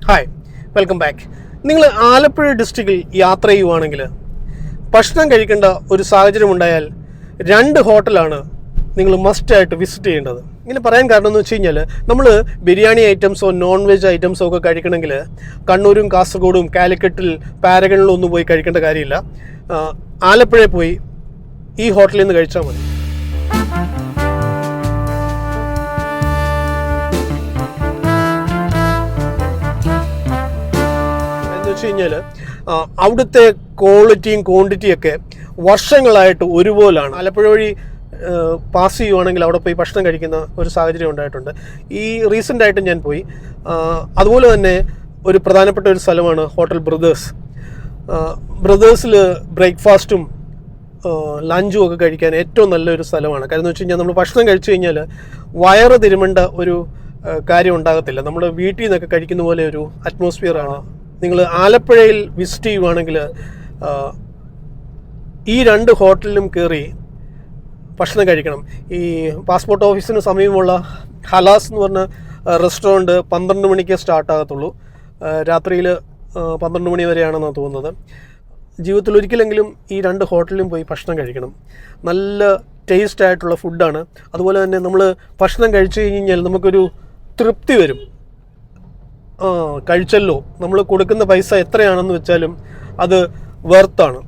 Hi, welcome back. നിങ്ങൾ ആലപ്പുഴ ഡിസ്ട്രിക്റ്റിൽ യാത്ര ചെയ്യുവാണെങ്കിൽ ഭക്ഷണം കഴിക്കേണ്ട ഒരു സാഹചര്യം ഉണ്ടായാൽ 2 ഹോട്ടലാണ് നിങ്ങൾ മസ്റ്റായിട്ട് വിസിറ്റ് ചെയ്യേണ്ടത്. ഇങ്ങനെ പറയാൻ കാരണം എന്ന് വെച്ച് കഴിഞ്ഞാൽ നമ്മൾ ബിരിയാണി ഐറ്റംസോ നോൺ വെജ് ഐറ്റംസോ ഒക്കെ കഴിക്കണമെങ്കിൽ കണ്ണൂരും കാസർഗോഡും കാലിക്കറ്റിൽ പാരഗണിലും ഒന്നും പോയി കഴിക്കേണ്ട കാര്യമില്ല. ആലപ്പുഴയിൽ പോയി ഈ ഹോട്ടലിൽ നിന്ന് കഴിച്ചാൽ മതി. കഴിഞ്ഞാൽ അവിടുത്തെ ക്വാളിറ്റിയും ക്വാണ്ടിറ്റിയൊക്കെ വർഷങ്ങളായിട്ട് ഒരുപോലാണ്. ആലപ്പുഴ വഴി പാസ് ചെയ്യുവാണെങ്കിൽ അവിടെ പോയി ഭക്ഷണം കഴിക്കുന്ന ഒരു സാഹചര്യം ഉണ്ടായിട്ടുണ്ട്. ഈ റീസെൻ്റായിട്ട് ഞാൻ പോയി. അതുപോലെ തന്നെ ഒരു പ്രധാനപ്പെട്ട ഒരു സ്ഥലമാണ് ഹോട്ടൽ ബ്രദേഴ്സ്. ബ്രദേഴ്സിൽ ബ്രേക്ക്ഫാസ്റ്റും ലഞ്ചും ഒക്കെ കഴിക്കാൻ ഏറ്റവും നല്ലൊരു സ്ഥലമാണ്. കാര്യം എന്ന് വെച്ച് കഴിഞ്ഞാൽ നമ്മൾ ഭക്ഷണം കഴിച്ചു കഴിഞ്ഞാൽ വയറ് തിരുമേണ്ട ഒരു കാര്യം ഉണ്ടാകത്തില്ല. നമ്മൾ വീട്ടിൽ നിന്നൊക്കെ കഴിക്കുന്ന പോലെ ഒരു അറ്റ്മോസ്ഫിയറാണ്. നിങ്ങൾ ആലപ്പുഴയിൽ വിസിറ്റ് ചെയ്യുവാണെങ്കിൽ ഈ 2 ഹോട്ടലിലും കയറി ഭക്ഷണം കഴിക്കണം. ഈ പാസ്പോർട്ട് ഓഫീസിന് സമീപമുള്ള ഹലാസ് എന്ന് പറഞ്ഞ റെസ്റ്റോറൻറ്റ് 12 മണിക്ക് സ്റ്റാർട്ടാകത്തുള്ളൂ. രാത്രിയിൽ 12 മണി വരെയാണെന്നാണ് തോന്നുന്നത്. ജീവിതത്തിൽ ഒരിക്കലെങ്കിലും ഈ 2 ഹോട്ടലിലും പോയി ഭക്ഷണം കഴിക്കണം. നല്ല ടേസ്റ്റ് ആയിട്ടുള്ള ഫുഡാണ്. അതുപോലെ തന്നെ നമ്മൾ ഭക്ഷണം കഴിച്ചു കഴിഞ്ഞാൽ നമുക്കൊരു തൃപ്തി വരും. കഴിച്ചല്ലോ, നമ്മൾ കൊടുക്കുന്ന പൈസ എത്രയാണെന്ന് വെച്ചാലും അത് വെർത്താണ്.